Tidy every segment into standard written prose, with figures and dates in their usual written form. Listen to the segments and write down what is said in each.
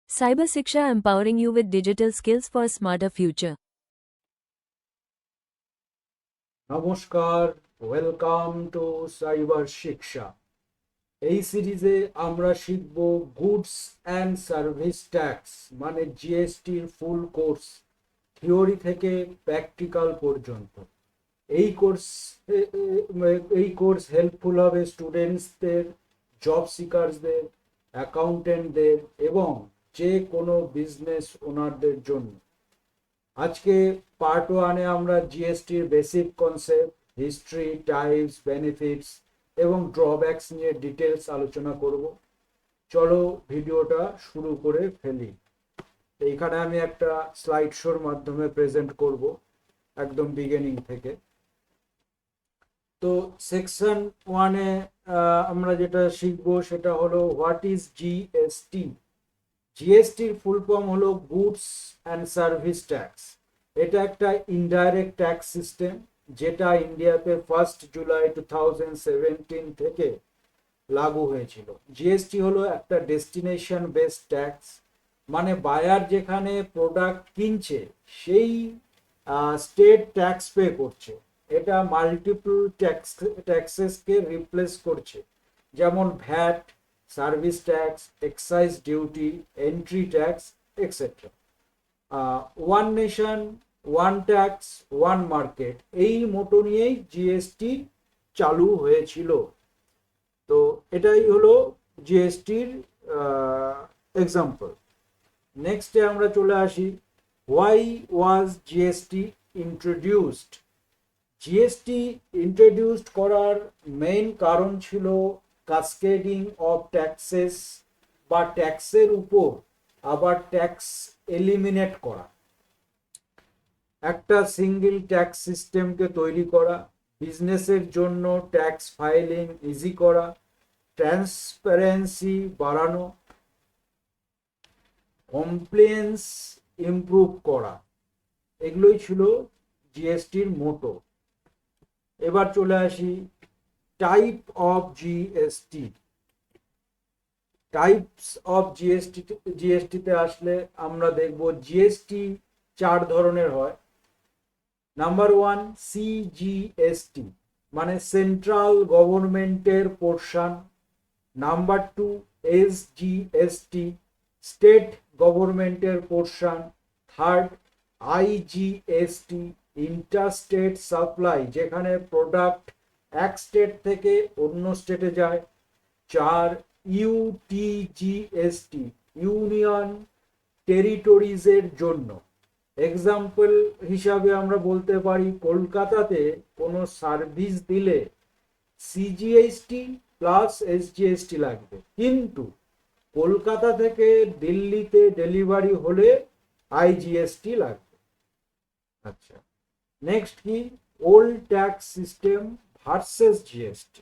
Cyber Shiksha, empowering you with digital skills for a smarter future. নমস্কার, welcome to cyber শিক্ষা। এই সিরিজে আমরা শিখব গুডস অ্যান্ড সার্ভিস ট্যাক্স মানে জিএসটির ফুল কোর্স, থিওরি থেকে প্র্যাকটিক্যাল পর্যন্ত। এই কোর্স এই কোর্স হেল্পফুল হবে স্টুডেন্টসদের, জব সিকার্সদের, অ্যাকাউন্টেন্টদের এবং যে কোনো বিজনেস ওনারদের জন্য। আজকে পার্ট ওয়ানে আমরা জিএসটির basic concept, history, types, benefits এবং ড্রব্যাকস নিয়ে ডিটেলস আলোচনা করব। চলো ভিডিওটা শুরু করে ফেলি। এইখানে আমি একটা স্লাইড শোর মাধ্যমে প্রেজেন্ট করব একদম বিগিনিং থেকে। তো সেকশন ওয়ানে আমরা যেটা শিখবো সেটা হলো হোয়াট ইজ জিএসটি। জিএসটির ফুল ফর্ম হলো গুডস অ্যান্ড সার্ভিস ট্যাক্স। এটা একটা ইনডাইরেক্ট ট্যাক্স সিস্টেম যেটা ইন্ডিয়াতে 1 জুলাই 2017 থেকে লাগু হয়েছিল। জিএসটি হলো একটা ডেস্টিনেশন বেসড ট্যাক্স, মানে বায়ার যেখানে প্রোডাক্ট কিনছে সেই স্টেট ট্যাক্স পে করছে। এটা মাল্টিপল ট্যাক্সেসকে রিপ্লেস করছে, যেমন VAT, service tax, excise duty, entry tax etcetera. One nation, one tax, one market, এই মোটো নিয়েই জিএসটি চালু হয়েছিল। তো এটাই হলো জিএসটির এক্সাম্পল। নেক্সটে আমরা চলে আসি, why was GST introduced. GST introduced করার মেইন কারণ ছিল কাসকেডিং অফ ট্যাক্সেস, বা ট্যাক্সের উপর আবার ট্যাক্স এলিমিনেট করা, একটা সিঙ্গেল ট্যাক্স সিস্টেমকে তৈরি করা, বিজনেসের জন্য ট্যাক্স ফাইলিং ইজি করা, ট্রান্সপারেন্সি বাড়ানো, কমপ্লেন্স ইমপ্রুভ করা, এগুলোই ছিল জিএসটির মোটো। এবার চলে আসি type of GST. Types of জিএসটিতে আসলে আমরা দেখব জিএসটি 4 ধরনের হয়। নাম্বার 1 সিজিএসটি, মানে সেন্ট্রাল গভর্নমেন্টের পোর্শন। নাম্বার 2 এসজিএসটি, স্টেট গভর্নমেন্টের portion. Third IGST, interstate supply, যেখানে প্রোডাক্ট এক স্টেট থেকে অন্য স্টেটে যায়। 4 ইউটিজিএসটি, ইউনিয়ন টেরিটরিজের জন্য। এক্সাম্পল হিসাবে আমরা বলতে পারি কলকাতাতে কোনো সার্ভিস দিলে সিজিএসটি প্লাস এসজিএসটি লাগবে, কিন্তু কলকাতা থেকে দিল্লিতে ডেলিভারি হলে আইজিএসটি লাগবে। আচ্ছা, নেক্সট কি, old tax system versus GST.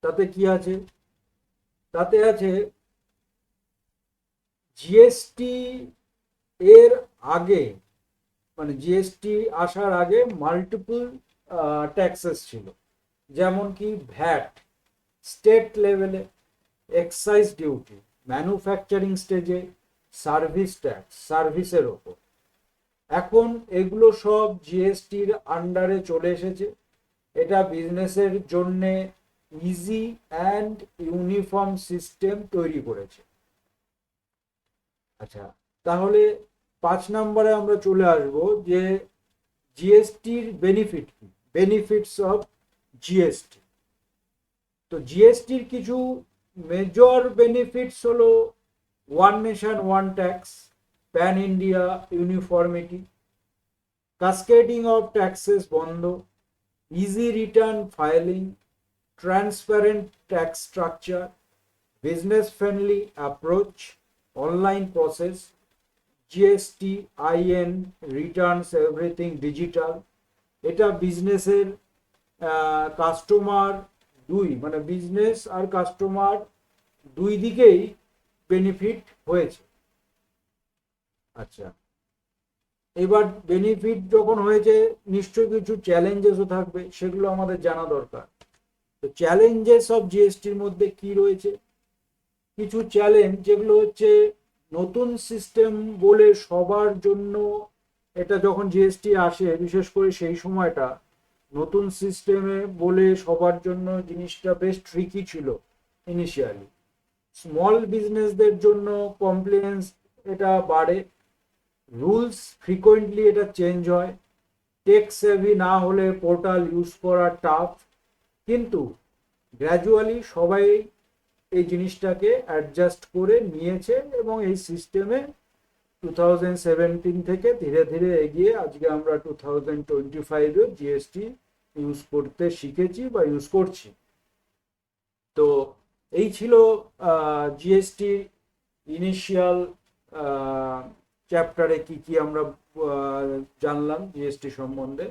তাতে কি আছে? তাতে আছে জিএসটি এর আগে, মানে জিএসটি আসার আগে মাল্টিপল ট্যাক্সেস ছিল, যেমন কি ভ্যাট স্টেট লেভেলে, এক্সাইজ ডিউটি ম্যানুফ্যাকচারিং স্টেজে, সার্ভিস ট্যাক্স সার্ভিসের ওপর। এখন এগুলো সব জিএসটির আন্ডারে চলে এসেছে। এটা বিজনেসের জন্য ইজি অ্যান্ড ইউনিফর্ম সিস্টেম তৈরি করেছে। আচ্ছা, তাহলে 5 নম্বরে আমরা চলে আসব যে জিএসটির বেনিফিট কি, বেনিফিটস অফ জিএসটি। তো জিএসটির কিছু মেজর বেনিফিটস হলো one nation one tax, pan India uniformity, cascading of taxes বন্ধ, easy return filing, transparent tax structure, business friendly approach, online process, GSTIN returns everything digital. এটা বিজনেসের customer দুই, মানে business আর customer দুই দিকেই benefit হয়েছে। আচ্ছা, এবার বেনিফিট যখন হয়েছে নিশ্চয়ই কিছু চ্যালেঞ্জেসও থাকবে, সেগুলো আমাদের জানা দরকার। তো চ্যালেঞ্জেস অফ জিএসটির মধ্যে কি রয়েছে? কিছু চ্যালেঞ্জ যেগুলো হচ্ছে নতুন সিস্টেম বলে সবার জন্য, এটা যখন জিএসটি আসে বিশেষ করে সেই সময়টা নতুন সিস্টেমে বলে সবার জন্য জিনিসটা বেশ ট্রিকি ছিল ইনিশিয়ালি। স্মল বিজনেসদের জন্য কমপ্লেন্স এটা বাড়ে, রুলস ফ্রিকোয়েন্টলি এটা চেঞ্জ হয়, টেক সেভি না হলে পোর্টাল ইউজ করা টাফ, কিন্তু গ্র্যাজুয়ালি সবাই এই জিনিসটাকে অ্যাডজাস্ট করে নিয়েছে এবং এই সিস্টেমে 2017 থেকে ধীরে ধীরে এগিয়ে আজকে আমরা 2025-এ জিএসটি ইউজ করতে শিখেছি বা ইউজ করছি। তো এই ছিল জিএসটি ইনিশিয়াল চ্যাপ্টারে কি কি আমরা জানলাম জিএসটি সম্বন্ধে।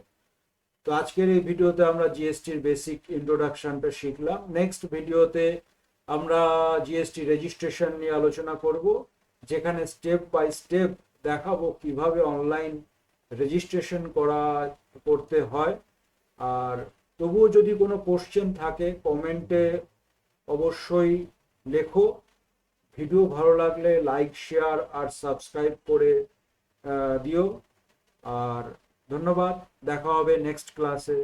তো আজকের এই ভিডিওতে আমরা জিএসটির বেসিক ইন্ট্রোডাকশনটা শিখলাম। নেক্সট ভিডিওতে আমরা জিএসটি রেজিস্ট্রেশন নিয়ে আলোচনা করব, যেখানে স্টেপ বাই স্টেপ দেখাবো কিভাবে অনলাইন রেজিস্ট্রেশন করতে হয়। আর তবুও যদি কোনো কোশ্চেন থাকে কমেন্টে অবশ্যই লেখো। ভিডিও ভালো লাগলে লাইক, শেয়ার আর সাবস্ক্রাইব করে দিও। আর ধন্যবাদ, দেখা হবে নেক্সট ক্লাসে।